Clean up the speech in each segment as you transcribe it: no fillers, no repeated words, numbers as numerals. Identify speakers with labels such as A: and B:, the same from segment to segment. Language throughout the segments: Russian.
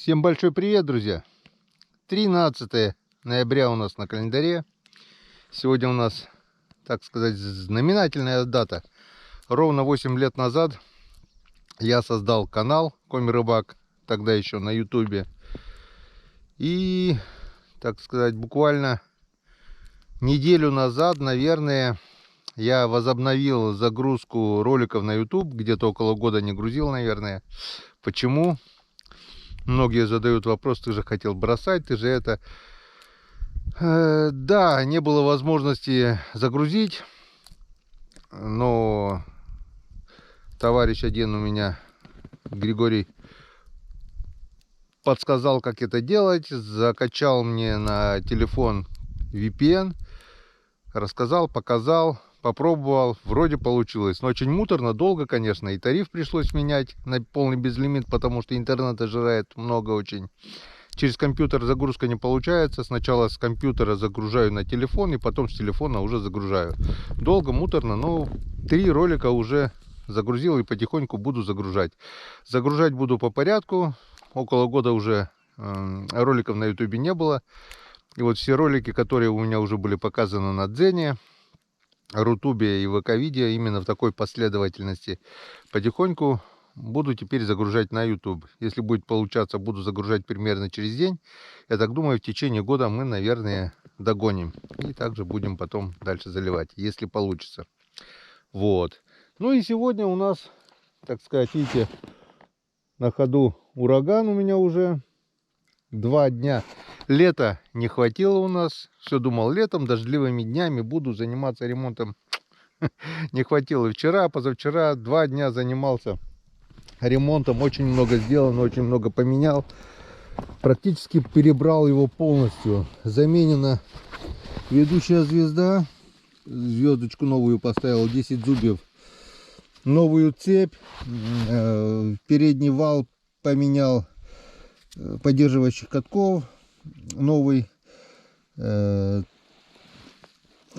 A: Всем большой привет, друзья! 13 ноября у нас на календаре. Сегодня у нас, так сказать, знаменательная дата. Ровно 8 лет назад я создал канал Коми Рыбак, тогда еще на ютубе. И, так сказать, буквально неделю назад, наверное, я возобновил загрузку роликов на YouTube. Где-то около года не грузил, наверное. Почему? Многие задают вопрос: ты же хотел бросать, ты же это... Да, не было возможности загрузить, но товарищ один у меня, Григорий, подсказал, как это делать, закачал мне на телефон VPN, рассказал, показал, попробовал, вроде получилось. Но очень муторно, долго, конечно, и тариф пришлось менять на полный безлимит, потому что интернет жирает много очень. Через компьютер загрузка не получается. Сначала с компьютера загружаю на телефон, и потом с телефона уже загружаю. Долго, муторно, но 3 ролика уже загрузил и потихоньку буду загружать. Загружать буду по порядку. Около года уже роликов на ютубе не было. И вот все ролики, которые у меня уже были показаны на Дзене, Рутубе и ВК-видео, именно в такой последовательности, потихоньку буду теперь загружать на YouTube. Если будет получаться, буду загружать примерно через день. Я так думаю, в течение года мы, наверное, догоним. И также будем потом дальше заливать, если получится. Вот. Ну и сегодня у нас, так сказать, видите, на ходу ураган у меня уже 2 дня. Лета не хватило у нас. Все думал, летом, дождливыми днями буду заниматься ремонтом. Не хватило вчера, позавчера, 2 дня занимался ремонтом. Очень много сделано, очень много поменял. Практически перебрал его полностью. Заменена ведущая звезда. Звездочку новую поставил, 10 зубьев. Новую цепь. Передний вал поменял, поддерживающих катков. Новый.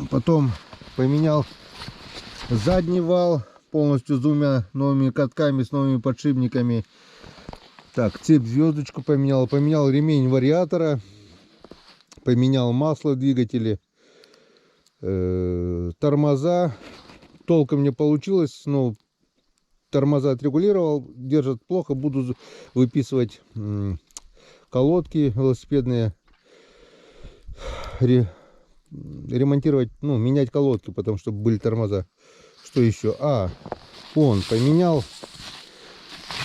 A: Потом поменял задний вал полностью с 2 новыми катками, с новыми подшипниками. Так, цепь звездочку поменял. Поменял ремень вариатора. Поменял масло в двигателе. Тормоза. Толком не получилось, но тормоза отрегулировал. Держат плохо. Буду выписывать колодки велосипедные. Ремонтировать, ну, менять колодки, потому что были тормоза. Что еще? Он поменял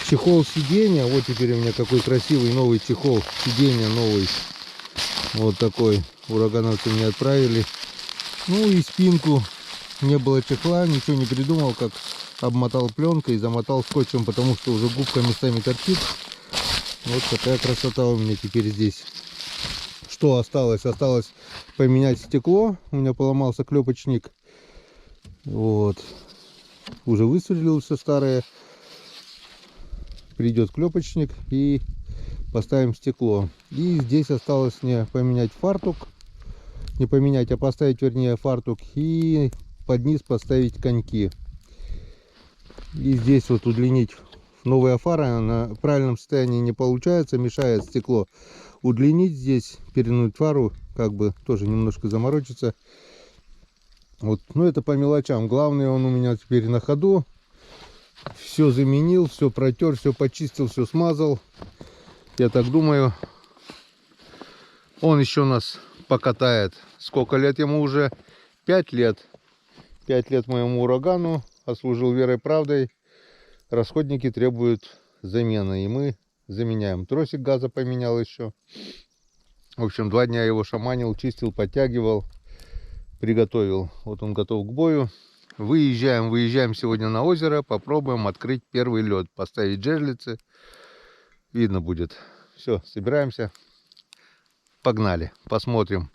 A: чехол сиденья. Вот теперь у меня какой красивый новый чехол сиденья, новый. Вот такой. Урагановцы мне отправили. Ну и спинку. Не было чехла, ничего не придумал, как обмотал пленкой и замотал скотчем, потому что уже губка местами торчит. Вот такая красота у меня теперь здесь. Что осталось? Осталось поменять стекло. У меня поломался клепочник. Вот. Уже высверлил все старое. Придет клепочник и поставим стекло. И здесь осталось мне поменять фартук. Не поменять, а поставить, вернее, фартук. И под низ поставить коньки. И здесь вот удлинить. Новая фара на правильном состоянии не получается, мешает стекло. Удлинить здесь, перенуть фару, как бы тоже немножко заморочиться. Вот, ну это по мелочам. Главное, он у меня теперь на ходу. Все заменил, все протер, все почистил, все смазал. Я так думаю, он еще нас покатает. Сколько лет ему уже? 5 лет. 5 лет моему урагану. Отслужил верой и правдой. Расходники требуют замены, и мы заменяем. Тросик газа поменял еще. В общем, 2 дня его шаманил, чистил, подтягивал, приготовил. Вот он готов к бою. Выезжаем сегодня на озеро. Попробуем открыть первый лед. Поставить жерлицы. Видно будет. Все, собираемся. Погнали. Посмотрим,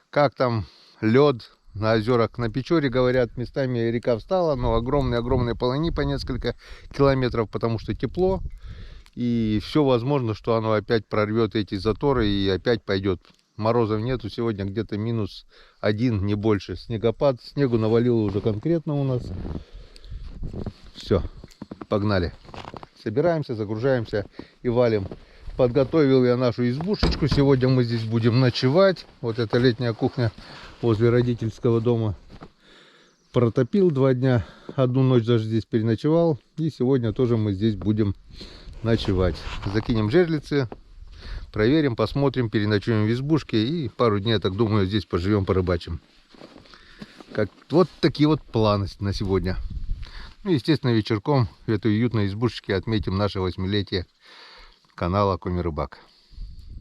A: как там лед на озерах. На Печоре, говорят, местами река встала, но огромные полыни по несколько километров, потому что тепло. И все возможно, что оно опять прорвет эти заторы и опять пойдет. Морозов нету, сегодня где-то -1, не больше. Снегопад, снегу навалило уже конкретно у нас. Все, погнали. Собираемся, загружаемся и валим Подготовил я нашу избушечку. Сегодня мы здесь будем ночевать. Вот эта летняя кухня возле родительского дома. Протопил 2 дня. Одну ночь даже здесь переночевал. И сегодня тоже мы здесь будем ночевать. Закинем жерлицы. Проверим, посмотрим, переночуем в избушке. И пару дней, я так думаю, здесь поживем, порыбачим. Вот такие вот планы на сегодня. Ну, естественно, вечерком в этой уютной избушечке отметим наше 8-летие канала Коми Рыбак.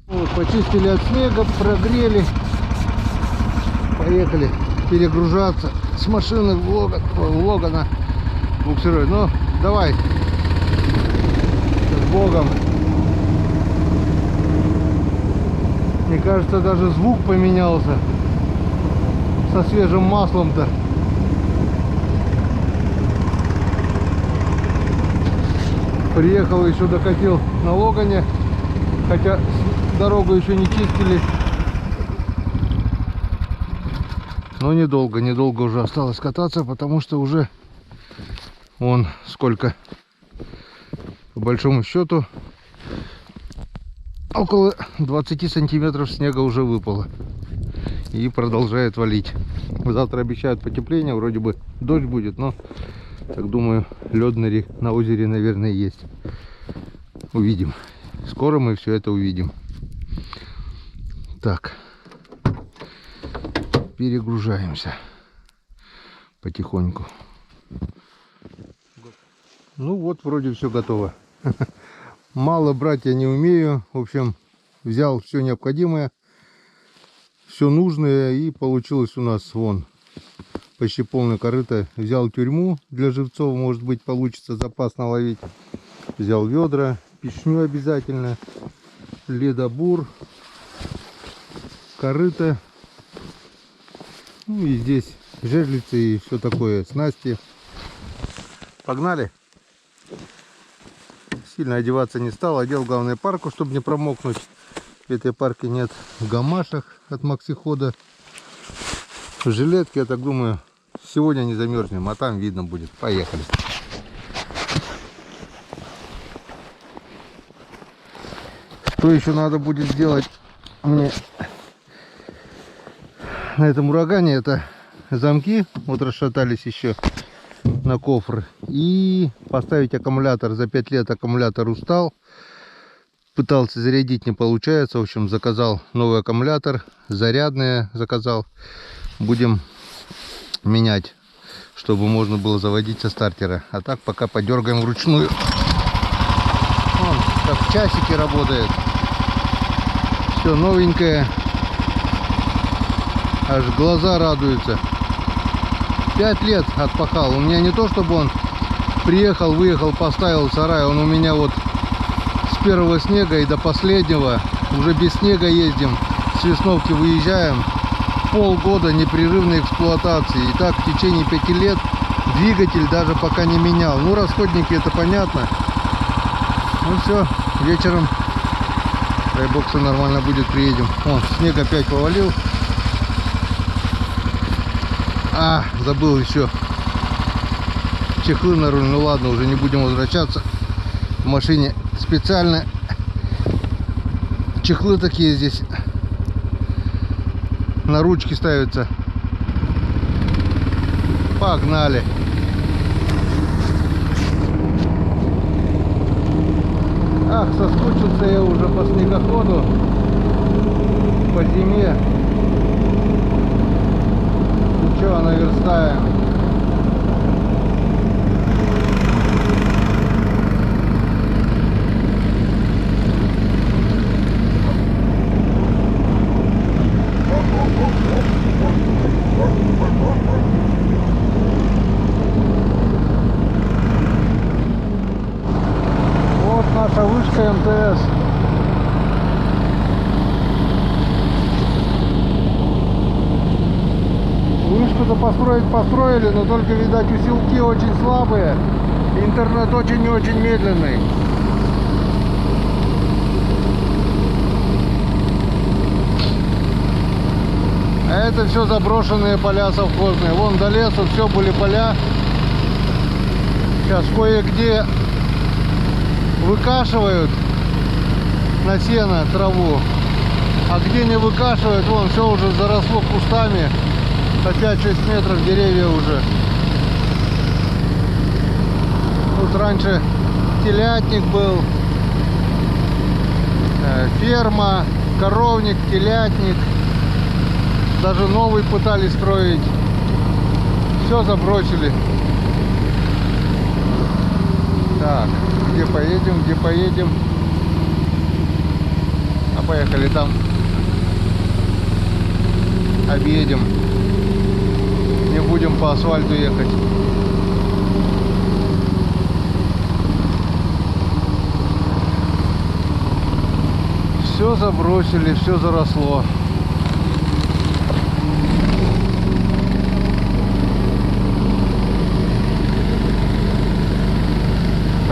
A: Вот, почистили от снега, прогрели. Поехали перегружаться с машины в Логана буксирует. Ну, давай. С Богом. Мне кажется, даже звук поменялся. Со свежим маслом-то. Приехал, еще докатил на Логане, хотя дорогу еще не чистили. Но недолго уже осталось кататься, потому что уже вон сколько, по большому счету, около 20 сантиметров снега уже выпало. И продолжает валить. Завтра обещают потепление, вроде бы дождь будет, но... Так думаю, лед на озере, наверное, есть. Увидим. Скоро мы все это увидим. Так. Перегружаемся. Потихоньку. Ну вот, вроде все готово. Мало брать я не умею. В общем, взял все необходимое. Все нужное. И получилось у нас вон. Почти полное корыто. Взял тюрьму для живцов, может быть, получится запас наловить. Взял ведра, печню обязательно, ледобур, корыто. Ну и здесь жерлицы и все такое, снасти. Погнали. Сильно одеваться не стал, одел главное парку, чтобы не промокнуть. В этой парке нет гамашек от Максихода. Жилетки, я так думаю, сегодня не замерзнем, а там видно будет. Поехали. Что еще надо будет сделать мне на этом урагане? Это замки, вот расшатались еще на кофр. И поставить аккумулятор. За 5 лет аккумулятор устал. Пытался зарядить, не получается. В общем, заказал новый аккумулятор. Зарядные заказал. Будем менять, чтобы можно было заводить со стартера. А так пока подергаем вручную. Вон, как в часике работает. Все новенькое. Аж глаза радуются. 5 лет отпахал. У меня не то, чтобы он приехал, выехал, поставил в сарай. Он у меня вот с первого снега и до последнего. Уже без снега ездим. С Весновки выезжаем. Полгода непрерывной эксплуатации. И так в течение 5 лет двигатель даже пока не менял. Ну, расходники, это понятно. Ну все, вечером, дай бог, все нормально будет, приедем. О, снег опять повалил. А, забыл еще чехлы на руль. Ну ладно, уже не будем возвращаться. В машине специально чехлы такие здесь на ручки ставятся. Погнали. Ах, соскучился я уже по снегоходу, по зиме. Ничего, наверстаем. Вот наша вышка МТС. Вышку-то построили, но только, видать, усилки очень слабые. Интернет очень и очень медленный. А это все заброшенные поля совхозные. Вон до лесу все были поля. Сейчас кое-где выкашивают на сено, траву. А где не выкашивают, вон все уже заросло кустами. По 5-6 метров деревья уже. Тут раньше телятник был, ферма, коровник, телятник. Даже новый пытались строить. Все забросили. Так, где поедем, где поедем? А поехали там. Объедем. Не будем по асфальту ехать. Все забросили, все заросло.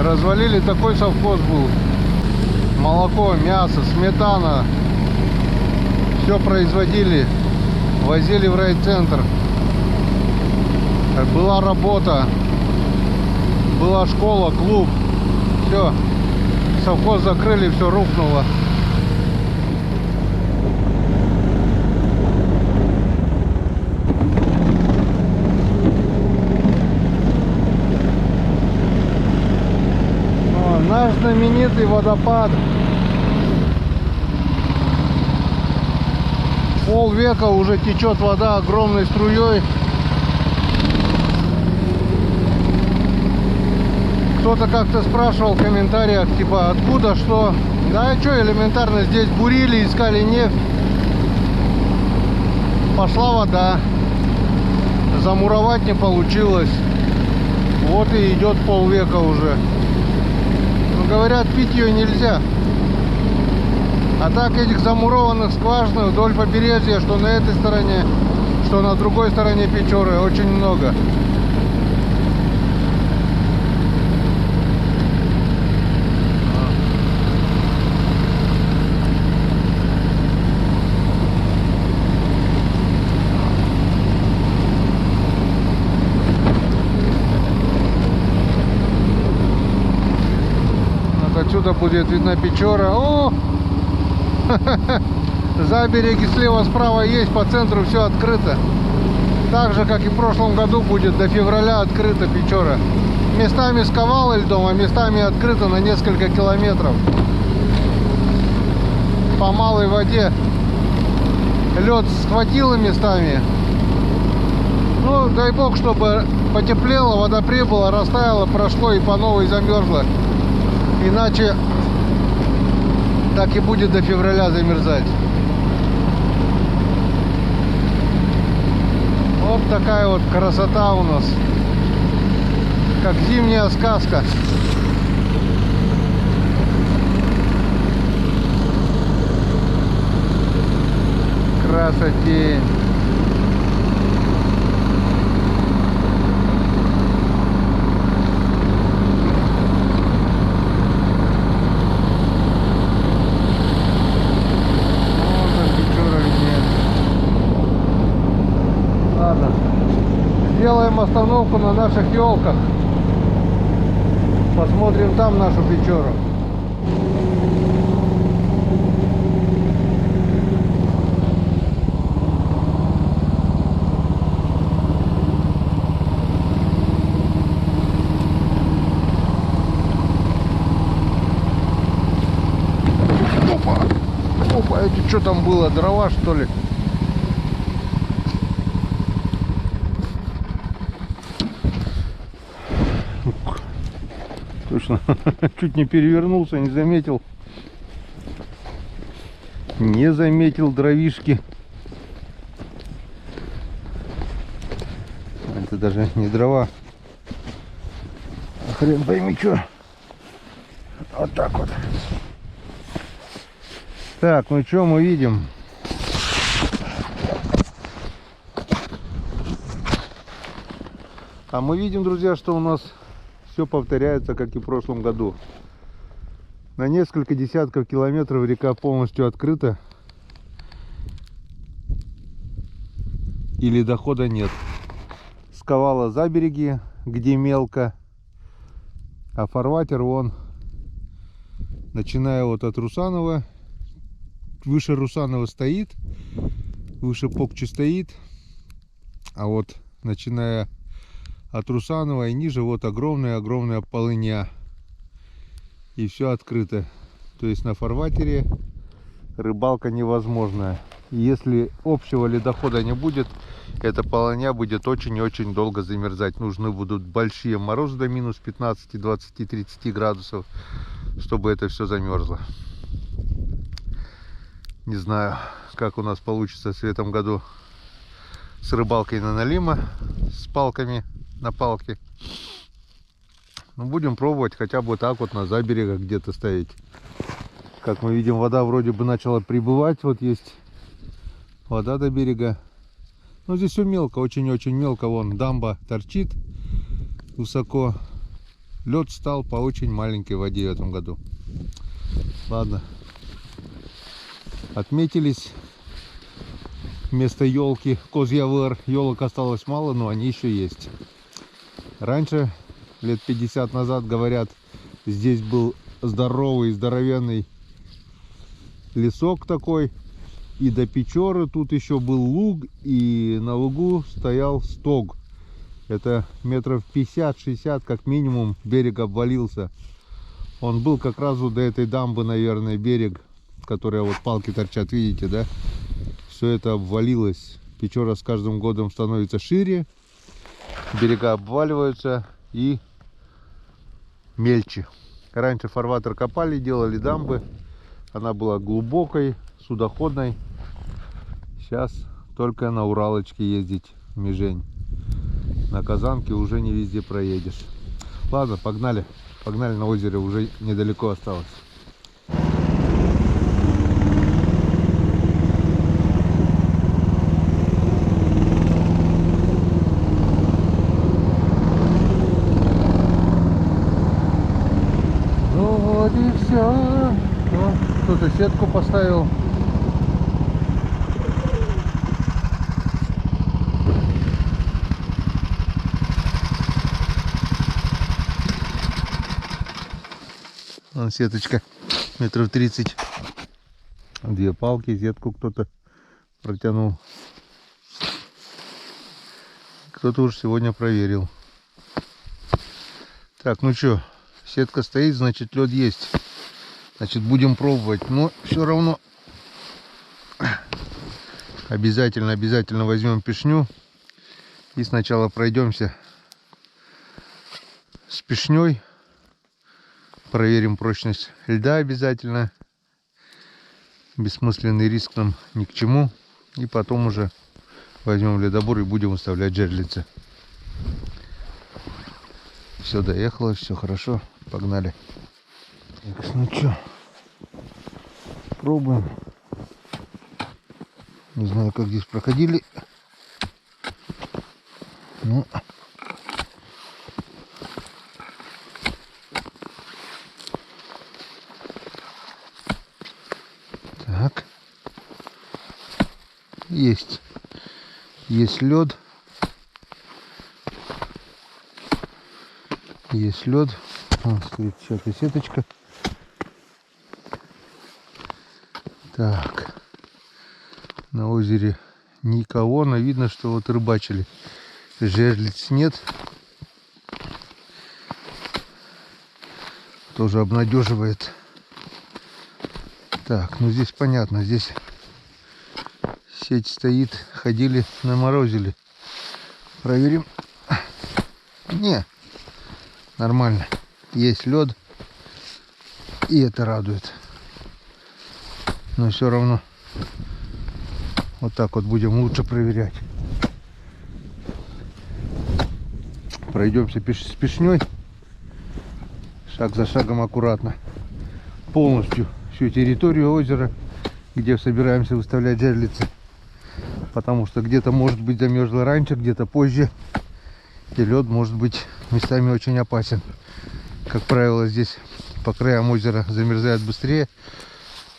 A: Развалили, такой совхоз был. Молоко, мясо, сметана. Все производили. Возили в райцентр. Была работа. Была школа, клуб. Все. Совхоз закрыли, все рухнуло. Наш знаменитый водопад. Полвека уже течет вода огромной струей. Кто-то как-то спрашивал в комментариях, типа, откуда, что. Да, что, элементарно, здесь бурили, искали нефть. Пошла вода. Замуровать не получилось. Вот и идет полвека уже. Говорят, пить ее нельзя. А так этих замурованных скважин вдоль побережья, что на этой стороне, что на другой стороне Печоры, очень много. Отсюда будет видна Печора. О! Забереги слева-справа есть, по центру все открыто. Так же, как и в прошлом году, будет до февраля открыта Печора. Местами сковало льдом, а местами открыто на несколько километров. По малой воде лед схватило местами. Ну, дай бог, чтобы потеплело, вода прибыла, растаяла, прошло и по новой замерзла. Иначе так и будет до февраля замерзать. Вот такая вот красота у нас. Как зимняя сказка. Красотень. Сделаем остановку на наших елках. Посмотрим там нашу Печору. Опа! Опа, это что там было? Дрова, что ли? Точно, чуть не перевернулся, не заметил. Не заметил дровишки. Это даже не дрова. Хрен пойми что. Вот так вот. Так, ну что мы видим? А мы видим, друзья, что у нас все повторяется, как и в прошлом году. На несколько десятков километров река полностью открыта. И ледохода нет. Сковала забереги, где мелко. А фарватер вон Начиная вот от Русанова. Выше Русанова стоит. Выше Покчи стоит. А вот начиная от Русанова и ниже вот огромная полыня. И все открыто. То есть на фарватере рыбалка невозможная. Если общего ледохода не будет, эта полыня будет очень и очень долго замерзать. Нужны будут большие морозы до минус 15, 20, 30 градусов, чтобы это все замерзло. Не знаю, как у нас получится в этом году с рыбалкой на налима, с палками на палке. Но будем пробовать хотя бы так вот на заберегах где-то ставить. Как мы видим, вода вроде бы начала прибывать. Вот есть вода до берега. Но здесь все мелко, очень-очень мелко. Вон дамба торчит высоко. Лед стал по очень маленькой воде в этом году. Ладно. Отметились. Вместо елки Козьявер. Елок осталось мало, но они еще есть. Раньше, лет 50 назад, говорят, здесь был здоровый, здоровенный лесок такой. И до Печоры тут еще был луг. И на лугу стоял стог. Это метров 50-60 как минимум берег обвалился. Он был как раз вот до этой дамбы, наверное, берег, в которой вот палки торчат, видите, да? Все это обвалилось. Печора с каждым годом становится шире. Берега обваливаются и мельче. Раньше фарватер копали, делали дамбы. Она была глубокой, судоходной. Сейчас только на Уралочке ездить в Межень. На Казанке уже не везде проедешь. Ладно, погнали. Погнали на озеро, уже недалеко осталось. Ну вот и все. Кто-то сетку поставил. Вон сеточка метров 30. Две палки, сетку кто-то протянул. Кто-то уж сегодня проверил. Так, ну что, сетка стоит, значит лед есть. Значит, будем пробовать. Но все равно обязательно возьмем пешню. И сначала пройдемся с пешней. Проверим прочность льда обязательно. Бессмысленный риск нам ни к чему. И потом уже возьмем ледобур и будем выставлять жерлицы. Все, доехало, все хорошо. Погнали. Так, ну что, пробуем. Не знаю, как здесь проходили. Ну, так. Есть лед. Есть лед. Вон стоит чья-то сеточка. Так. На озере никого, но видно, что вот рыбачили. Жерлиц нет. Тоже обнадеживает. Так, ну здесь понятно. Здесь сеть стоит. Ходили, наморозили. Проверим. Не. Нормально. Есть лед. И это радует. Но все равно вот так вот будем лучше проверять. Пройдемся с пешней. Шаг за шагом аккуратно. Полностью всю территорию озера, где собираемся выставлять жерлицы. Потому что где-то может быть замерзло раньше, где-то позже. И лед может быть местами очень опасен. Как правило, здесь по краям озера замерзает быстрее.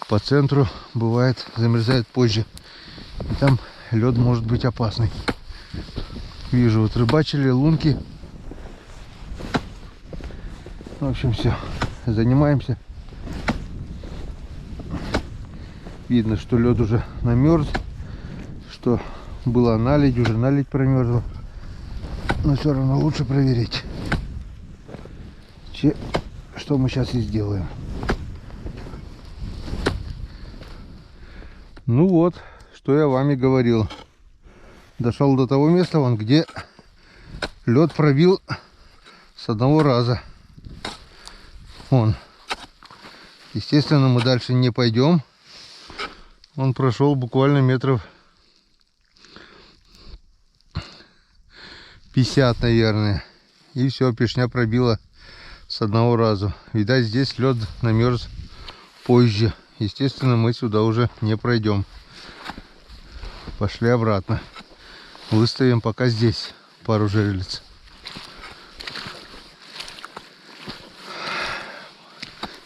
A: По центру бывает замерзает позже. И там лед может быть опасный. Вижу, вот рыбачили, лунки. В общем, все. Занимаемся. Видно, что лед уже намерз, что была наледь, уже наледь промерзла. Но все равно лучше проверить. Что мы сейчас и сделаем. Ну вот, что я вам и говорил. Дошел до того места, вон, где лед пробил с одного раза. Вон. Естественно, мы дальше не пойдем. Он прошел буквально метров 50, наверное. И все, пешня пробила с одного раза. Видать, здесь лед намерз позже. Естественно, мы сюда уже не пройдем. Пошли обратно. Выставим пока здесь пару жерлиц.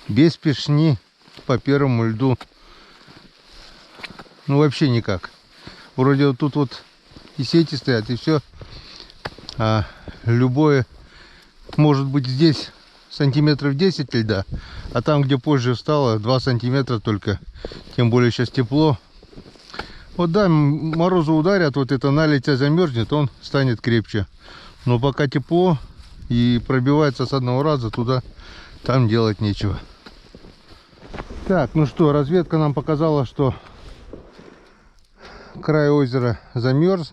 A: Без пешни по первому льду ну вообще никак. Вроде вот тут вот и сети стоят, и все. А любое, может быть, здесь сантиметров 10 льда, а там, где позже стало, 2 сантиметра только. Тем более сейчас тепло. Вот да, морозы ударят, вот эта наледь замерзнет, он станет крепче. Но пока тепло и пробивается с одного раза, туда, там делать нечего. Так, ну что, разведка нам показала, что край озера замерз.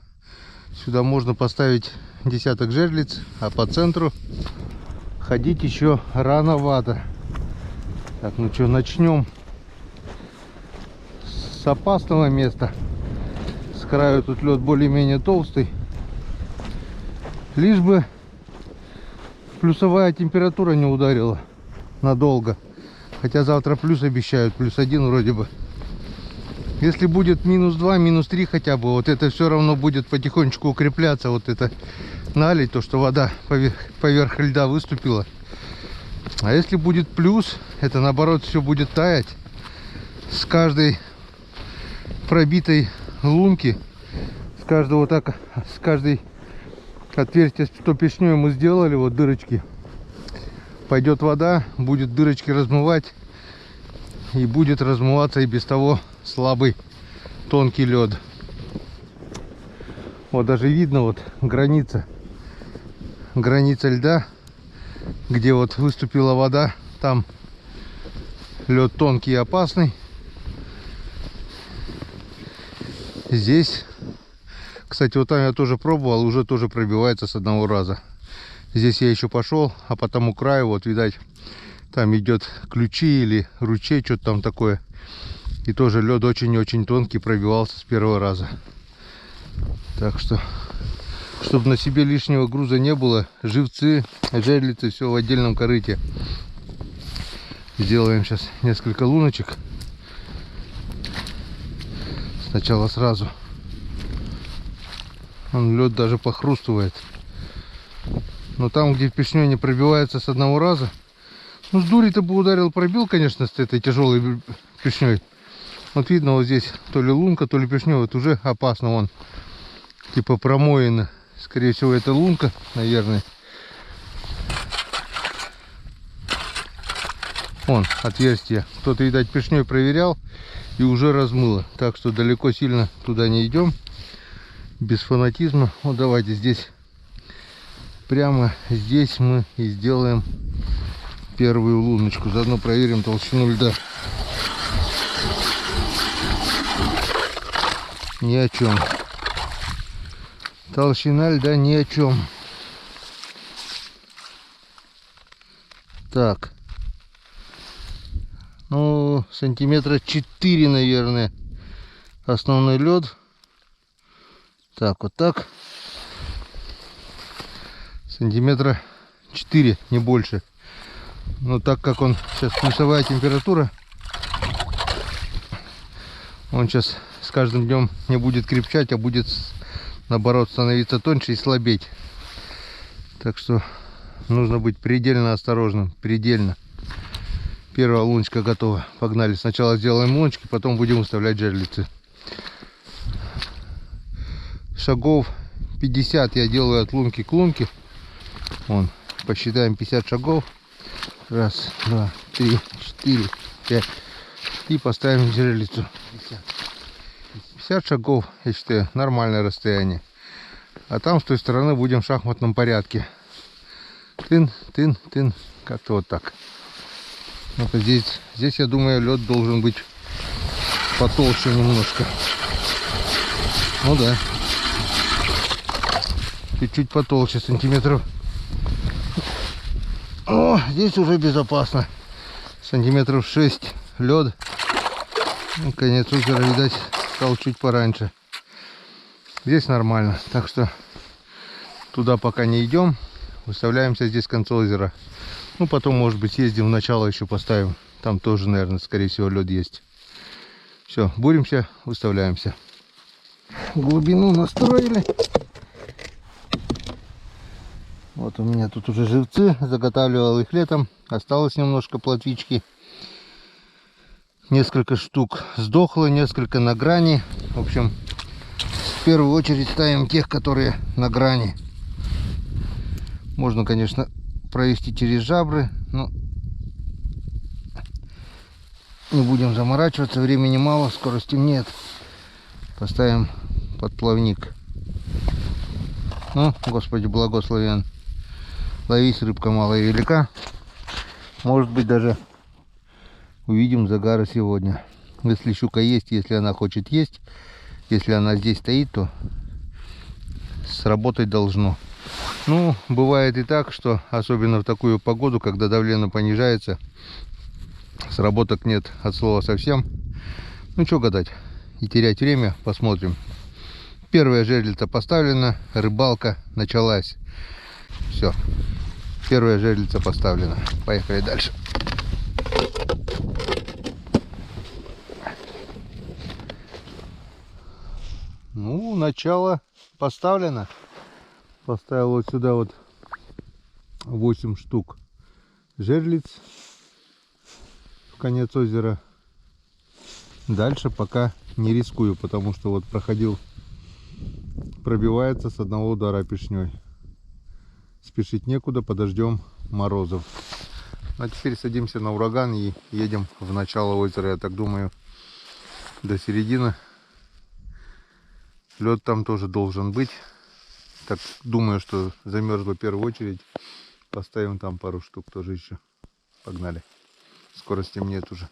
A: Сюда можно поставить десяток жерлиц, а по центру ходить еще рановато. Так, ну что, начнем с опасного места. С краю тут лед более-менее толстый. Лишь бы плюсовая температура не ударила надолго. Хотя завтра плюс обещают, +1 вроде бы. Если будет -2, -3 хотя бы, вот это все равно будет потихонечку укрепляться. Вот это наледь, то, что вода поверх льда выступила. А если будет плюс, это наоборот все будет таять. С каждой пробитой лунки, с каждого так, с каждой отверстия, что пешней мы сделали, вот дырочки, пойдет вода, будет дырочки размывать, и будет размываться и без того слабый тонкий лед. Вот даже видно вот граница льда, где вот выступила вода, там лед тонкий и опасный. Здесь, кстати, вот там я тоже пробовал, уже тоже пробивается с одного раза. Здесь я еще пошел, а по тому краю, вот видать, там идет ключи или ручей, что-то там такое. И тоже лед очень-очень тонкий, пробивался с первого раза. Так что, чтобы на себе лишнего груза не было, живцы, жерлицы, все в отдельном корыте. Сделаем сейчас несколько луночек. Сначала сразу. Он лед даже похрустывает. Но там, где пешней не пробивается с одного раза, ну, с дури-то бы ударил, пробил, конечно, с этой тяжелой пешней. Вот видно, вот здесь то ли лунка, то ли пешней, вот уже опасно, вон, типа промоина. Скорее всего, это лунка, наверное. Вон, отверстие. Кто-то, видать, пешней проверял и уже размыло. Так что далеко сильно туда не идем. Без фанатизма. Вот давайте здесь, прямо здесь мы и сделаем первую луночку. Заодно проверим толщину льда. Ни о чем. Толщина льда ни о чем. Так. Ну, сантиметра 4, наверное. Основной лед. Так, вот так. Сантиметра 4, не больше. Но так как он сейчас плюсовая температура, он сейчас с каждым днем не будет крепчать, а будет, наоборот, становиться тоньше и слабеть. Так что нужно быть предельно осторожным. Предельно. Первая луночка готова. Погнали. Сначала сделаем луночки, потом будем выставлять жерлицы. Шагов 50 я делаю от лунки к лунке. Вон, посчитаем 50 шагов. Раз, два, три, четыре, пять. И поставим жерлицу. 50 шагов, я считаю, нормальное расстояние. А там с той стороны будем в шахматном порядке. Тын, тын, тын. Как-то вот так. Ну-ка здесь, я думаю, лед должен быть потолще немножко. Ну да. Чуть-чуть потолще, сантиметров. О, здесь уже безопасно. Сантиметров 6 лед. Ну, конец озера, видать, стал чуть пораньше. Здесь нормально. Так что туда пока не идем. Выставляемся здесь к концу озера. Ну, потом, может быть, съездим в начало еще поставим. Там тоже, наверное, скорее всего, лед есть. Все, буримся, выставляемся. Глубину настроили. Вот у меня тут уже живцы. Заготавливал их летом. Осталось немножко плотвички. Несколько штук сдохло, несколько на грани. В общем, в первую очередь ставим тех, которые на грани. Можно, конечно, провести через жабры, но не будем заморачиваться. Времени мало, скоро стемнеет. Поставим под плавник. Ну, Господи благословен. Ловись, рыбка малая и велика. Может быть, даже увидим загары сегодня. Если щука есть, если она хочет есть, если она здесь стоит, то сработать должно. Ну, бывает и так, что особенно в такую погоду, когда давление понижается, сработок нет от слова совсем. Ну, что гадать и терять время, посмотрим. Первая жерлица поставлена, рыбалка началась. Все, первая жерлица поставлена. Поехали дальше. Ну, начало поставлено. Поставил вот сюда вот 8 штук жерлиц в конец озера. Дальше пока не рискую, потому что вот проходил, пробивается с одного удара пешней. Спешить некуда, подождем морозов. А теперь садимся на ураган и едем в начало озера. Я так думаю, до середины. Лед там тоже должен быть. Так думаю, что замерзла в первую очередь. Поставим там пару штук тоже еще. Погнали. Скоро стемнеет уже.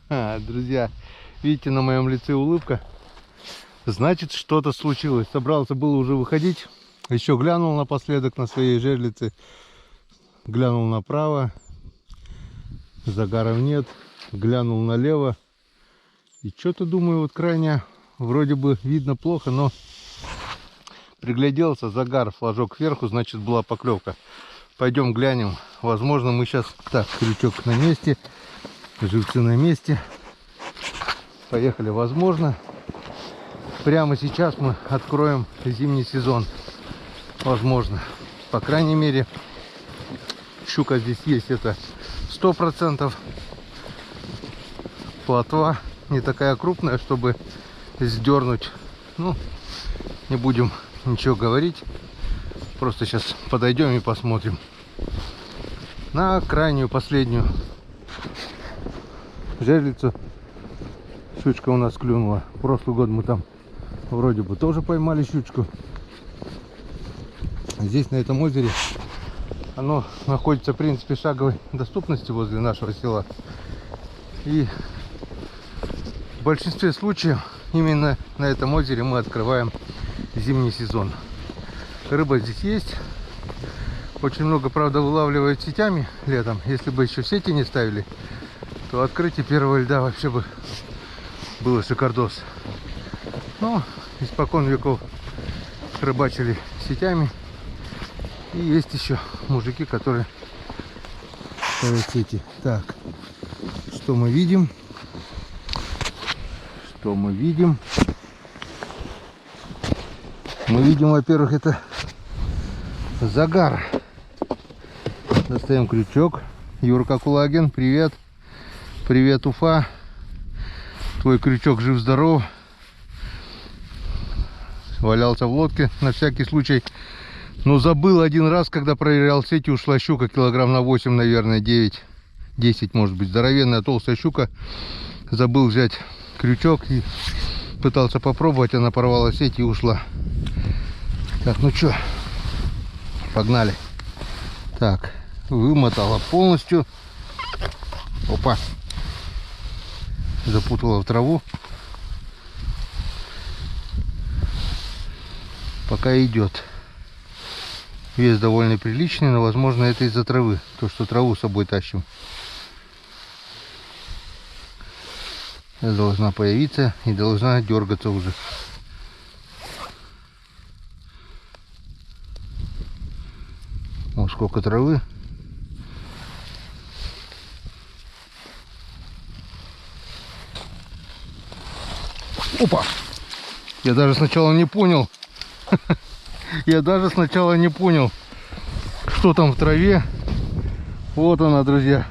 A: Друзья, видите, на моем лице улыбка. Значит, что-то случилось. Собрался было уже выходить. Еще глянул напоследок на своей жерлице. Глянул направо. Загаров нет. Глянул налево. И что-то думаю, вот крайне вроде бы видно плохо, но пригляделся, загар, флажок кверху, значит была поклевка. Пойдем глянем. Возможно, мы сейчас... Так, крючок на месте, живцы на месте. Поехали. Возможно, прямо сейчас мы откроем зимний сезон. Возможно. По крайней мере, щука здесь есть, это 100%. Плотва не такая крупная, чтобы сдернуть. Ну, не будем ничего говорить. Просто сейчас подойдем и посмотрим. На крайнюю, последнюю жерлицу щучка у нас клюнула. В прошлый год мы там вроде бы тоже поймали щучку. Здесь, на этом озере, оно находится, в принципе, в шаговой доступности возле нашего села. И в большинстве случаев именно на этом озере мы открываем зимний сезон. Рыба здесь есть. Очень много, правда, вылавливают сетями летом. Если бы еще сети не ставили, то открытие первого льда вообще бы было шикардос. Но испокон веков рыбачили сетями. И есть еще мужики, которые ставят сети. Так, что мы видим? Что мы видим? Мы видим, во-первых, это загар. Достаем крючок. Юрка Кулагин, привет. Привет, Уфа. Твой крючок жив-здоров. Валялся в лодке на всякий случай. Но забыл один раз, когда проверял сети, ушла щука килограмм на 8, наверное, 9. 10, может быть. Здоровенная толстая щука. Забыл взять крючок и пытался попробовать. Она порвала сеть и ушла. Так, ну что, погнали. Так, вымотала полностью. Опа. Запутала в траву. Пока идет. Вес довольно приличный, но возможно это из-за травы. То, что траву с собой тащим. Должна появиться и должна дергаться уже. Вот сколько травы. Опа! Я даже сначала не понял. Я даже сначала не понял, что там в траве. Вот она, друзья.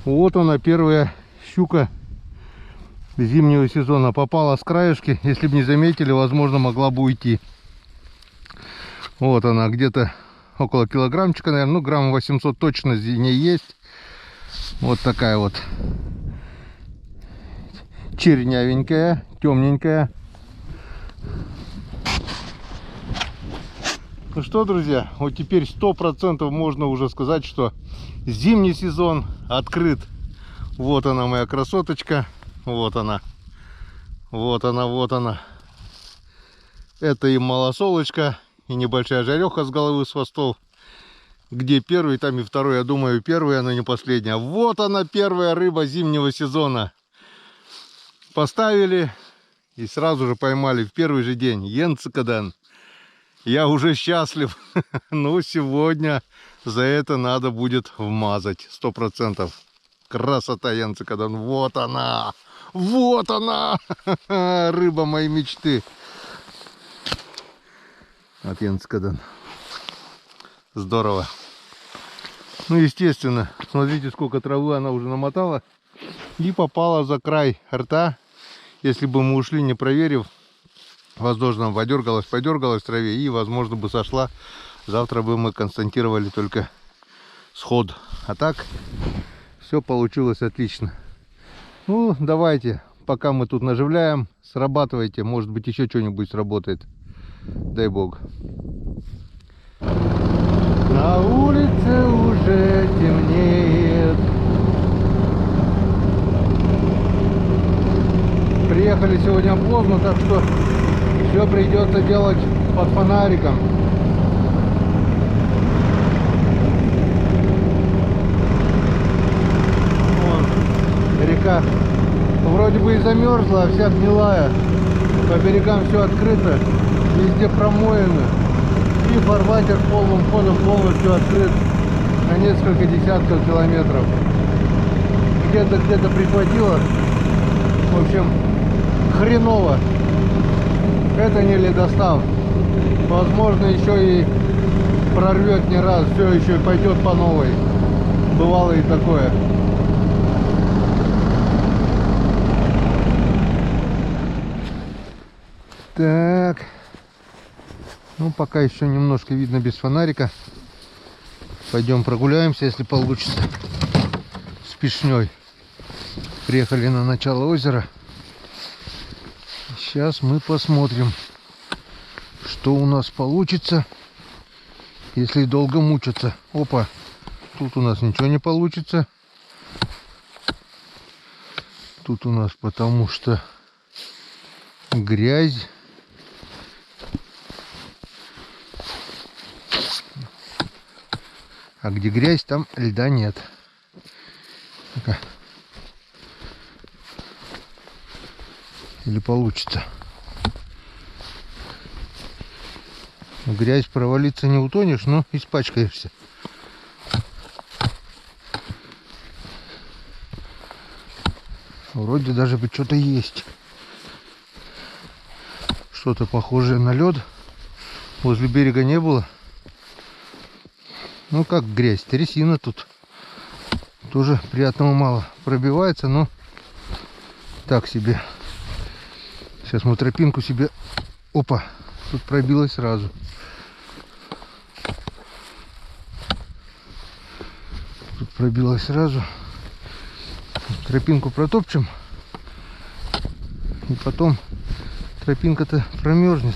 A: Вот она, первая щука зимнего сезона. Попала с краешки. Если бы не заметили, возможно, могла бы уйти. Вот она, где-то около килограммчика, наверное. Ну, грамм 800 точно в ней есть. Вот такая вот чернявенькая, темненькая. Ну что, друзья, вот теперь 100% можно уже сказать, что зимний сезон открыт. Вот она, моя красоточка. Вот она. Вот она, вот она. Это и малосолочка, и небольшая жареха с головы, с хвостов. Где первый, там и второй. Я думаю, первая, но не последняя. Вот она, первая рыба зимнего сезона. Поставили и сразу же поймали в первый же день. Янцикадан. Я уже счастлив. Но сегодня за это надо будет вмазать 100%. Красота янцикадан. Вот она. Вот она. Рыба моей мечты. От янцикадан. Здорово. Ну, естественно, смотрите, сколько травы она уже намотала. И попала за край рта. Если бы мы ушли, не проверив, возможно, подергалась в траве и, возможно, бы сошла. Завтра бы мы констатировали только сход. А так, все получилось отлично. Ну, давайте, пока мы тут наживляем, срабатывайте. Может быть, еще что-нибудь сработает. Дай бог. На улице уже темнеет. Приехали сегодня поздно, так что все придется делать под фонариком. Вон, река вроде бы и замерзла, а вся гнилая. По берегам все открыто, везде промоено. И фарватер полным ходом полностью открыт на несколько десятков километров. Где-то прихватило. В общем, хреново. Это не ледостав. Возможно, еще и прорвет не раз. Все еще и пойдет по новой. Бывало и такое. Так. Ну, пока еще немножко видно без фонарика. Пойдем прогуляемся, если получится. С пешней. Приехали на начало озера. Сейчас мы посмотрим, что у нас получится, если долго мучиться. Опа, тут у нас ничего не получится. Тут у нас потому что грязь. А где грязь, там льда нет. Ну-ка. Или получится. В грязь провалиться не утонешь, но испачкаешься. Вроде даже бы что-то есть. Что-то похожее на лед. Возле берега не было. Ну как грязь, трясина тут. Тоже приятного мало. Пробивается, но так себе. Сейчас мы тропинку себе... Опа, тут пробилась сразу. Тут пробилась сразу. тропинку протопчем. И потом тропинка-то промерзнет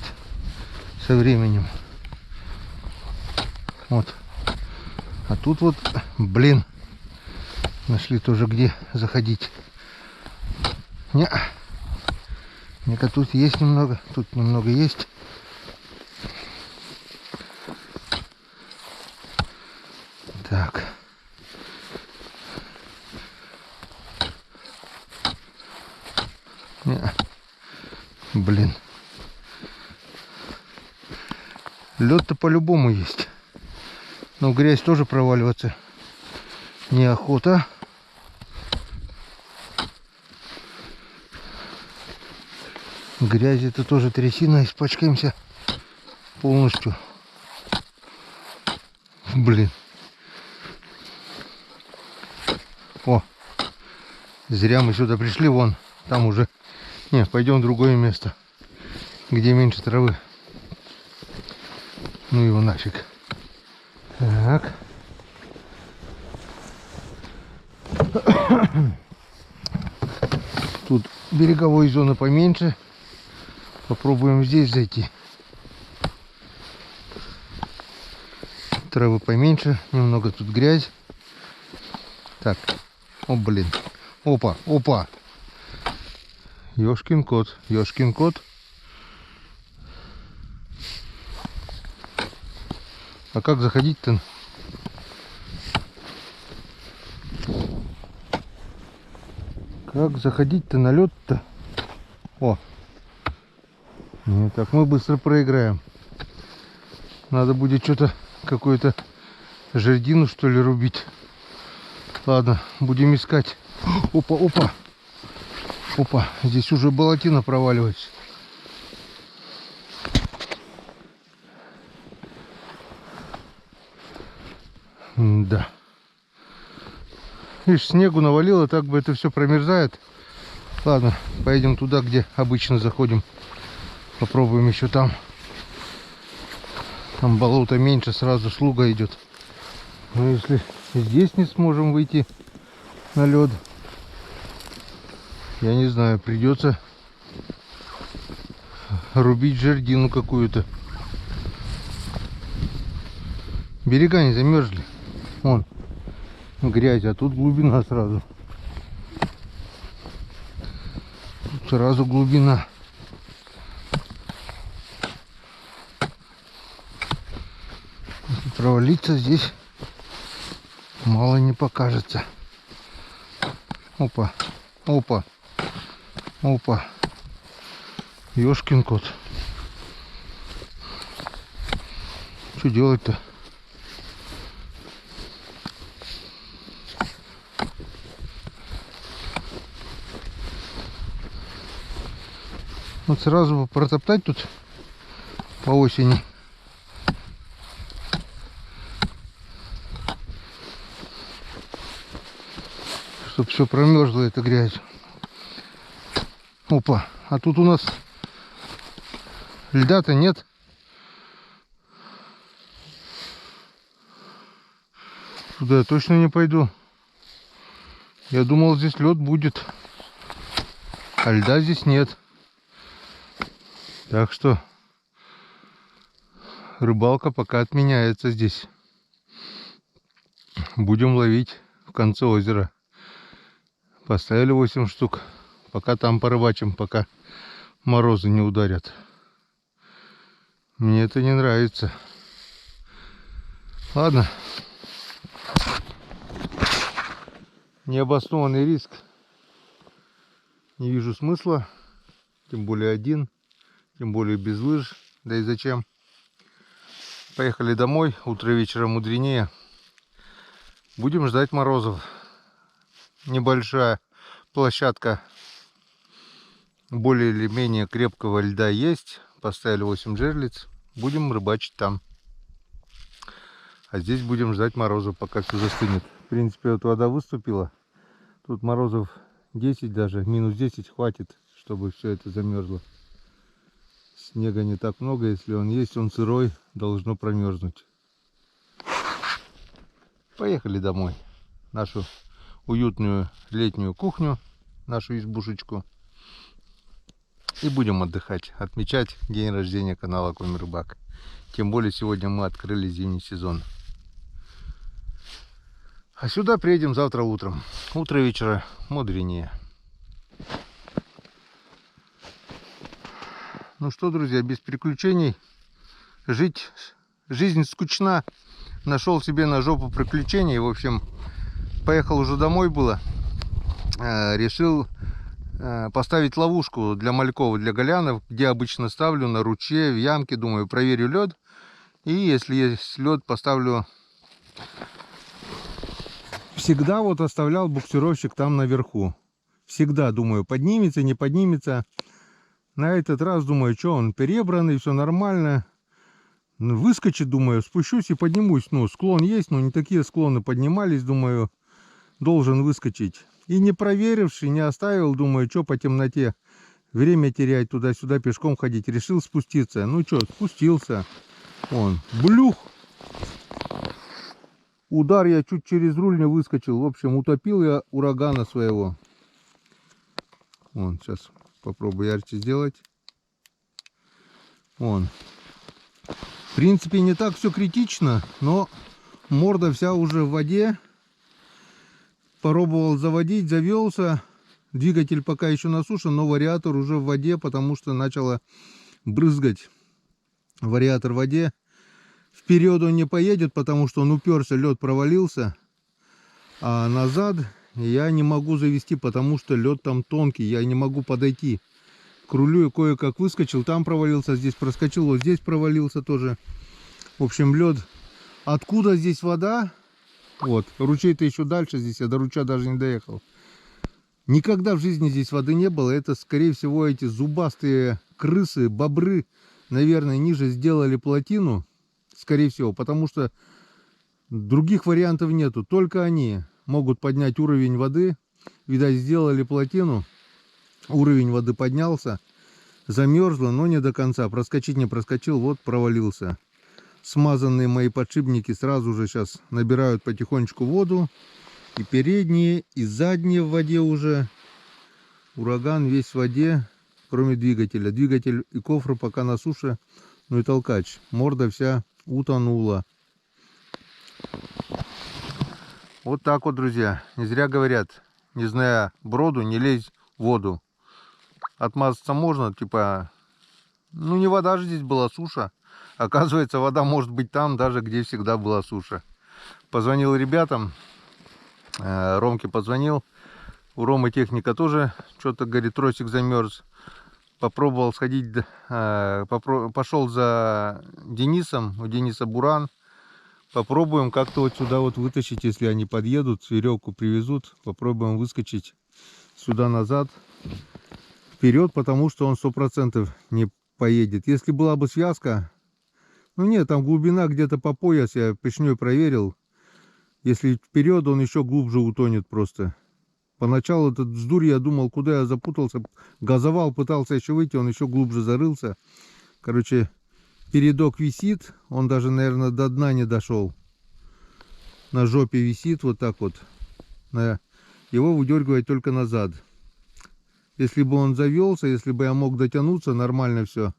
A: со временем. Вот. А тут вот, блин, нашли тоже где заходить. Не-ка тут есть немного, тут немного есть. Так. Блин. Лед-то по-любому есть. Но в грязь тоже проваливаться неохота. В грязи-то тоже трясина, испачкаемся полностью. Блин. О, зря мы сюда пришли, вон, там уже. Не, пойдем в другое место, где меньше травы. Ну его нафиг. Так. Тут береговой зоны поменьше. Попробуем здесь зайти. Травы поменьше, немного тут грязь. Так. О, блин. Опа, опа. Ёшкин кот, ёшкин кот. А как заходить-то? Как заходить-то на лед-то? О! Нет, так мы быстро проиграем. Надо будет что-то, какую-то жердину, что ли, рубить. Ладно, будем искать. Опа, опа. Опа, здесь уже болотина проваливается. Да. Видишь, снегу навалило, так бы это все промерзает. Ладно, поедем туда, где обычно заходим. Попробуем еще там. Там болото меньше, сразу слуга идет. Но если здесь не сможем выйти на лед, я не знаю, придется рубить жердину какую-то. Берега не замерзли. Вон грязь, а тут глубина сразу. Тут сразу глубина. Если провалиться здесь, мало не покажется. Опа, опа, опа. Ёшкин кот. Что делать-то? Вот сразу протоптать тут по осени. Чтоб все промерзло, эта грязь. Опа, а тут у нас льда-то нет. Туда я точно не пойду. Я думал, здесь лед будет, а льда здесь нет. Так что рыбалка пока отменяется здесь. Будем ловить в конце озера. Поставили 8 штук. Пока там порыбачим, пока морозы не ударят. Мне это не нравится. Ладно. Необоснованный риск. Не вижу смысла. Тем более один. Тем более без лыж. Да и зачем? Поехали домой. Утро вечера мудренее. Будем ждать морозов. Небольшая площадка более или менее крепкого льда есть. Поставили 8 жерлиц. Будем рыбачить там. А здесь будем ждать морозов, пока все застынет. В принципе, вот вода выступила. Тут морозов 10 даже. Минус 10 хватит, чтобы все это замерзло. Снега не так много. Если он есть, он сырой. Должно промерзнуть. Поехали домой. Нашу уютную летнюю кухню, нашу избушечку. И будем отдыхать, отмечать день рождения канала Коми Рыбак. Тем более сегодня мы открыли зимний сезон. А сюда приедем завтра утром. Утро вечера мудренее. Ну что, друзья, без приключений жизнь скучна. Нашел себе на жопу приключений. В общем, поехал уже домой было. Решил поставить ловушку для мальков, для голянов, где обычно ставлю на ручье, в ямке. Думаю, проверю лед. И если есть лед, поставлю. Всегда вот оставлял буксировщик там наверху. Всегда думаю, поднимется, не поднимется. На этот раз думаю, что он перебранный, все нормально. Выскочит, думаю, спущусь и поднимусь. Ну, склон есть, но не такие склоны поднимались, думаю, должен выскочить. И не проверивший, не оставил, думаю, что по темноте время терять, туда-сюда пешком ходить. Решил спуститься. Ну что, спустился. Вон, блюх. Удар, я чуть через руль не выскочил. В общем, утопил я урагана своего. Вон, сейчас попробую ярче сделать. Вон. В принципе, не так все критично, но морда вся уже в воде. Попробовал заводить, завелся. Двигатель пока еще на суше, но вариатор уже в воде, потому что начало брызгать. Вариатор в воде. Вперед он не поедет, потому что он уперся, лед провалился. А назад я не могу завести, потому что лед там тонкий. Я не могу подойти к рулю. Кое-как выскочил, там провалился, здесь проскочил, вот здесь провалился тоже. В общем, лед. Откуда здесь вода? Вот, ручей-то еще дальше здесь, я до ручья даже не доехал. Никогда в жизни здесь воды не было. Это, скорее всего, эти зубастые крысы, бобры, наверное, ниже сделали плотину. Скорее всего, потому что других вариантов нету. Только они могут поднять уровень воды. Видать, сделали плотину. Уровень воды поднялся. Замерзло, но не до конца. Проскочить не проскочил, вот провалился. Смазанные мои подшипники сразу же сейчас набирают потихонечку воду. И передние, и задние в воде уже. Ураган весь в воде, кроме двигателя. Двигатель и кофры пока на суше. Ну и толкач. Морда вся утонула. Вот так вот, друзья. Не зря говорят, не зная броду, не лезь в воду. Отмазаться можно, типа, ну не вода же здесь была, суша. Оказывается, вода может быть там, даже где всегда была суша. Позвонил ребятам, Ромке позвонил. У Ромы техника тоже что-то, говорит, тросик замерз. Попробовал сходить, пошел за Денисом, у Дениса буран. Попробуем как-то вот сюда вот вытащить, если они подъедут, веревку привезут. Попробуем выскочить сюда назад, вперед, потому что он 100% не поедет. Если была бы связка, ну нет, там глубина где-то по пояс, я пешней проверил. Если вперед, он еще глубже утонет просто. Поначалу этот вздурь, я думал, куда я запутался. Газовал, пытался еще выйти, он еще глубже зарылся. Короче, передок висит, он даже, наверное, до дна не дошел. На жопе висит вот так вот. Его выдергивать только назад. Если бы он завелся, если бы я мог дотянуться, нормально все.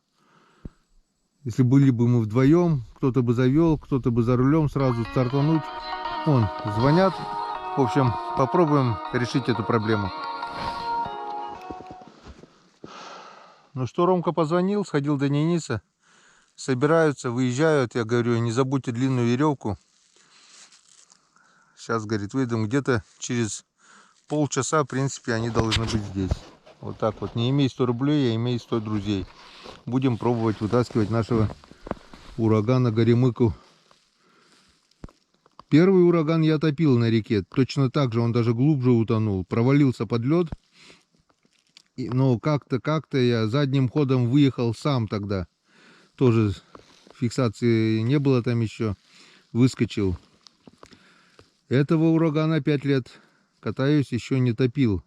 A: Если были бы мы вдвоем, кто-то бы завел, кто-то бы за рулем сразу стартануть. Вон, звонят. В общем, попробуем решить эту проблему. Ну что, Ромка позвонил, сходил до Дениса. Собираются, выезжают. Я говорю, не забудьте длинную веревку. Сейчас, говорит, выйдем где-то через полчаса, в принципе, они должны быть здесь. Вот так вот. Не имей 100 рублей, а имей 100 друзей. Будем пробовать вытаскивать нашего урагана Горемыку. Первый ураган я топил на реке. Точно так же, он даже глубже утонул. Провалился под лед. Но как-то я задним ходом выехал сам тогда. Тоже фиксации не было там еще. Выскочил. Этого урагана 5 лет катаюсь, еще не топил.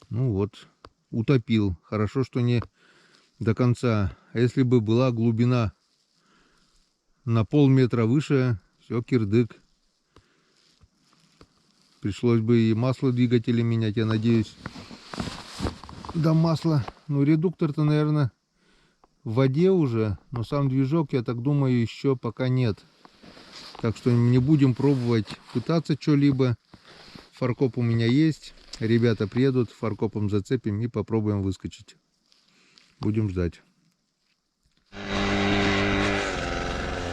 A: Ну вот, утопил. Хорошо, что не до конца. А если бы была глубина на полметра выше, все, кирдык. Пришлось бы и масло двигателя менять, я надеюсь. Да, масло. Ну, редуктор-то, наверное, в воде уже. Но сам движок, я так думаю, еще пока нет. Так что не будем пробовать пытаться что-либо. Фаркоп у меня есть. Ребята приедут, фаркопом зацепим и попробуем выскочить. Будем ждать.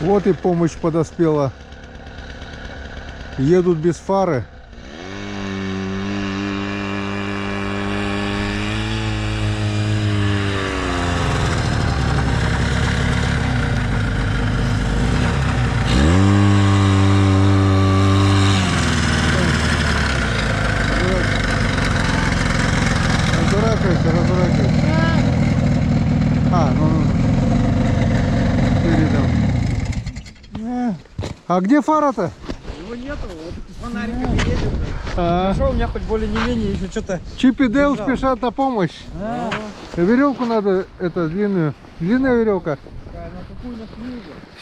A: Вот и помощь подоспела. Едут без фары. А где фара-то?
B: Его нету, вот фонариком едет. Хорошо, у меня хоть более не менее еще что-то.
A: Чип и Дейл спешат на помощь. Веревку надо, это длинную. Длинная веревка.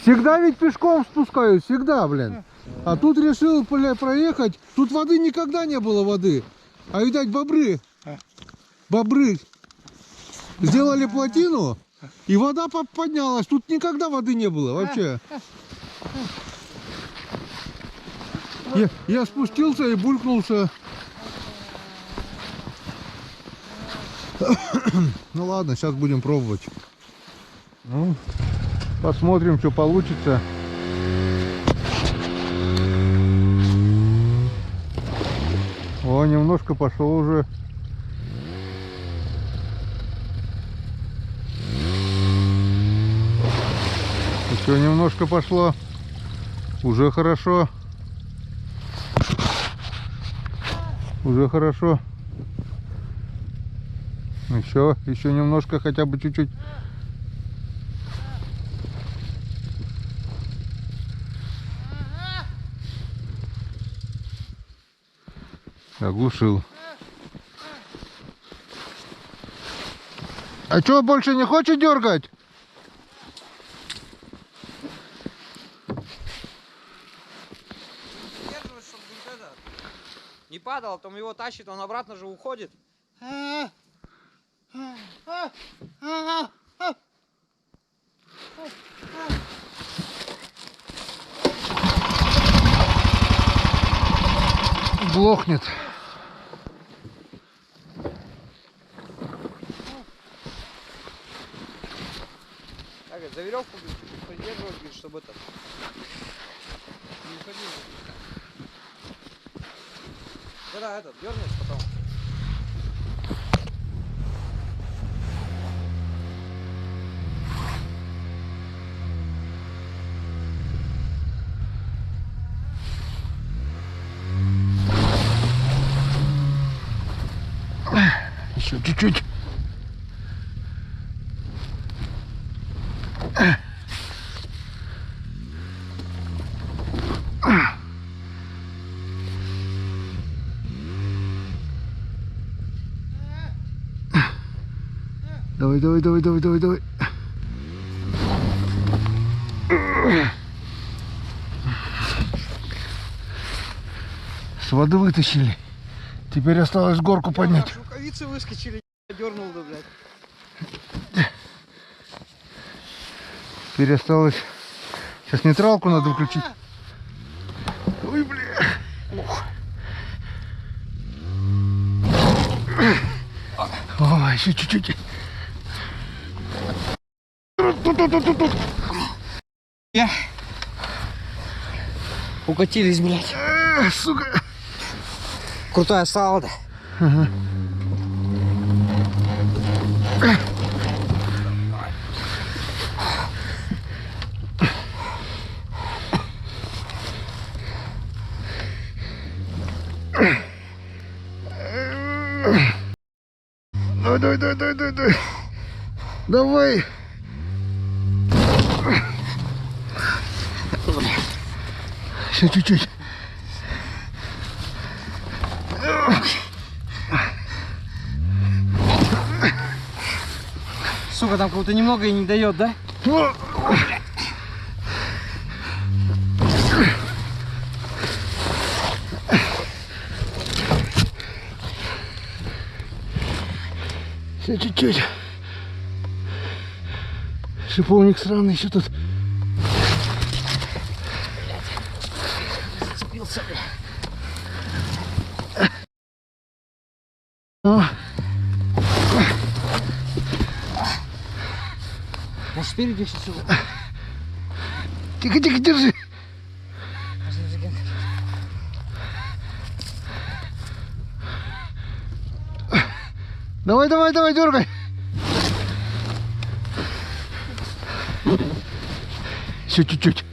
A: Всегда ведь пешком спускаюсь, всегда, блин. А тут решил проехать. Тут воды никогда не было воды. А видать бобры. Бобры сделали плотину, и вода поднялась. Тут никогда воды не было вообще. Я спустился и булькнулся. Ну ладно, сейчас будем пробовать. Ну, посмотрим, что получится. О, немножко пошло уже. Еще немножко пошло. Уже хорошо. Уже хорошо. Еще немножко, хотя бы чуть-чуть. Оглушил. А что, больше не хочет дергать?
B: Не падал, потом его тащит, он обратно же уходит.
A: Глохнет.
B: Так, за веревку поддерживать, чтобы это не уходил. Да, этот дернешь потом.
A: Еще чуть-чуть. Давай, давай, давай, давай, давай, давай. С воды вытащили. Теперь осталось горку поднять.
B: Рукавицы выскочили, дернул, да, блядь.
A: Теперь осталось. Сейчас нейтралку надо включить. Ой, бля. О, еще чуть-чуть.
B: Укатились, блядь.
A: Сука.
B: Крутая салда.
A: Ага. Давай, давай, давай, давай, давай. Давай. Еще чуть-чуть.
B: Сука, там кого-то немного и не дает, да?
A: Все чуть-чуть. Шиповник сраный еще тут.
B: Спился, бля. А спереди еще всего.
A: Тихо, тихо, держи. Давай, давай, давай, дергай. Еще чуть-чуть.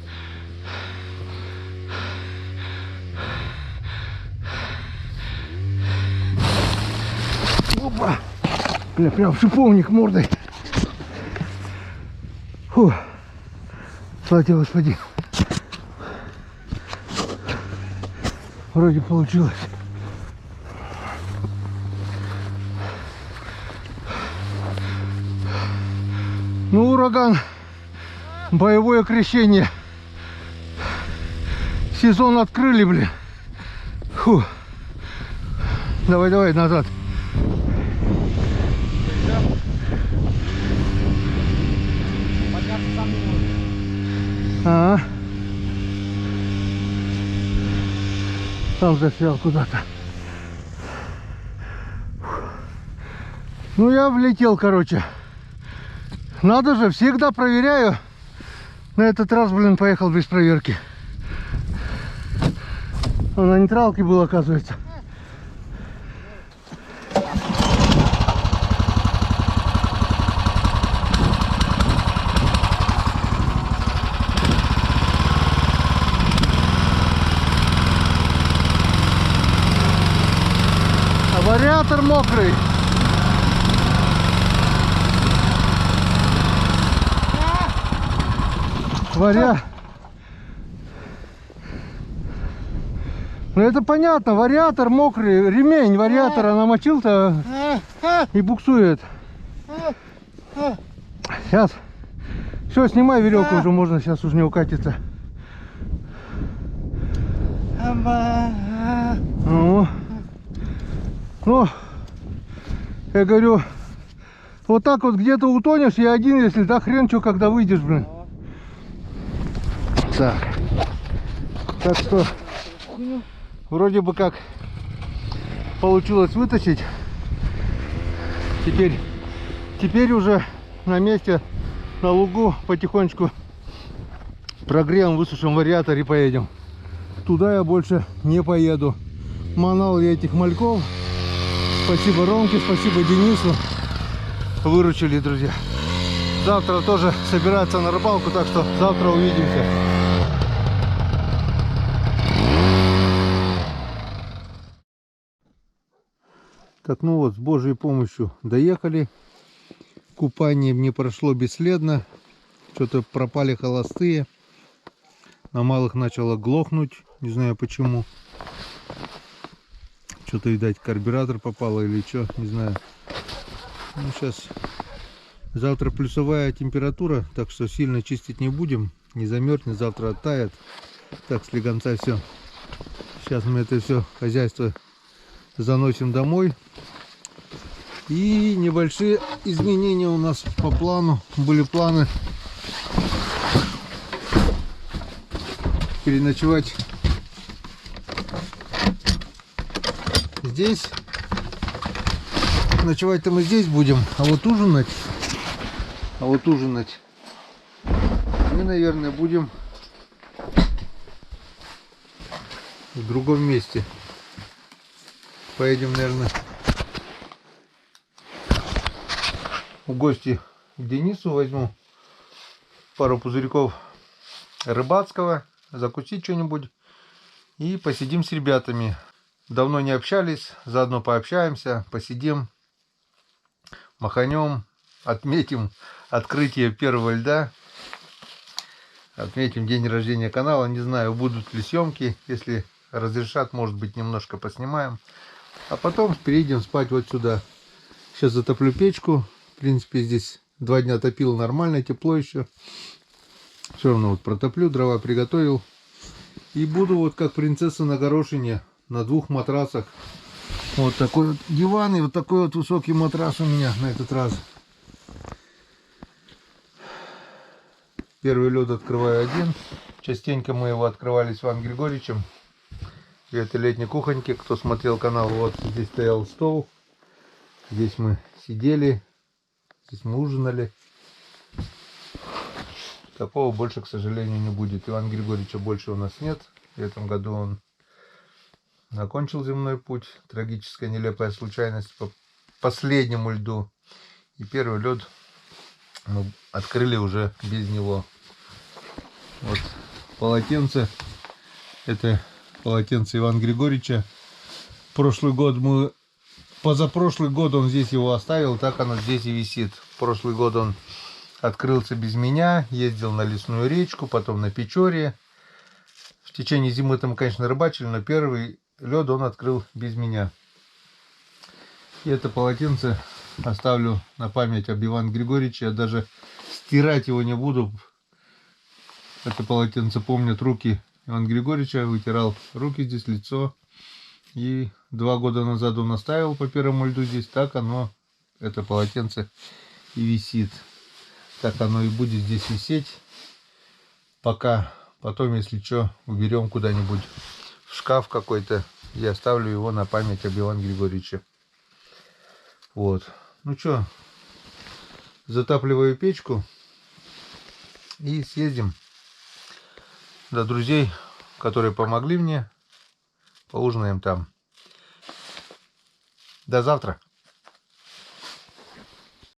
A: Опа. Бля, прям в шиповник мордой. Фу. Слава тебе, Господи. Вроде получилось. Ну, ураган, боевое крещение. Сезон открыли, блин. Фу. Давай, давай, назад. Ага. Там застрял куда-то. Ну, я влетел, короче. Надо же, всегда проверяю. На этот раз, блин, поехал без проверки. Он на нейтралке был, оказывается. А вариатор мокрый. Ну это понятно, вариатор мокрый, ремень вариатора намочил-то и буксует. Сейчас. Все, снимай веревку, уже можно, сейчас уже не укатится. Ну, я говорю, вот так вот где-то утонешь, я один, если да хрен что, когда выйдешь, блин. Так что вроде бы как получилось вытащить. Теперь уже на месте, на лугу потихонечку прогреем, высушим вариатор и поедем. Туда я больше не поеду. Манал я этих мальков. Спасибо Ромке, спасибо Денису. Выручили, друзья. Завтра тоже собираться на рыбалку, так что завтра увидимся. Так, ну вот, с Божьей помощью доехали. Купание мне прошло бесследно. Что-то пропали холостые. На малых начало глохнуть. Не знаю почему. Что-то, видать, карбюратор попало или что, не знаю. Ну, сейчас завтра плюсовая температура, так что сильно чистить не будем. Не замерзнет, завтра оттает. Так, слегонца все. Сейчас мы это все хозяйство заносим домой. И небольшие изменения у нас по плану. Были планы переночевать здесь. Ночевать-то мы здесь будем, а вот ужинать мы, наверное, будем в другом месте. Поедем, наверное, в гости к Денису, возьму пару пузырьков рыбацкого, закусить что-нибудь и посидим с ребятами. Давно не общались, заодно пообщаемся, посидим, маханем, отметим открытие первого льда, отметим день рождения канала. Не знаю, будут ли съемки, если разрешат, может быть, немножко поснимаем. А потом перейдем спать вот сюда. Сейчас затоплю печку. В принципе, здесь 2 дня топил нормально, тепло еще. Все равно вот протоплю, дрова приготовил. И буду вот как принцесса на горошине на 2 матрасах Вот такой вот диван и вот такой вот высокий матрас у меня на этот раз. Первый лед открываю один. Частенько мы его открывали с Иваном Григорьевичем. И это летней кухоньки. Кто смотрел канал, вот здесь стоял стол. Здесь мы сидели. Здесь мы ужинали. Такого больше, к сожалению, не будет. Ивана Григорьевича больше у нас нет. В этом году он закончил земной путь. Трагическая, нелепая случайность по последнему льду. И первый лед мы открыли уже без него. Вот полотенце. Это полотенце Ивана Григорьевича. Прошлый год мы... Позапрошлый год он здесь его оставил, так оно здесь и висит. Прошлый год он открылся без меня, ездил на лесную речку, потом на Печоре. В течение зимы там, конечно, рыбачили, но первый лед он открыл без меня. И это полотенце оставлю на память об Иване Григорьевиче. Я даже стирать его не буду. Это полотенце помнят руки Ивана Григорьевича. Вытирал руки здесь, лицо. И 2 года назад он оставил по первому льду здесь. Так оно, это полотенце, и висит. Так оно и будет здесь висеть. Пока, потом, если что, уберем куда-нибудь в шкаф какой-то. И оставлю его на память об Иване Григорьевиче. Вот. Ну что, затапливаю печку. И съездим до друзей, которые помогли мне. Поужинаем там. До завтра.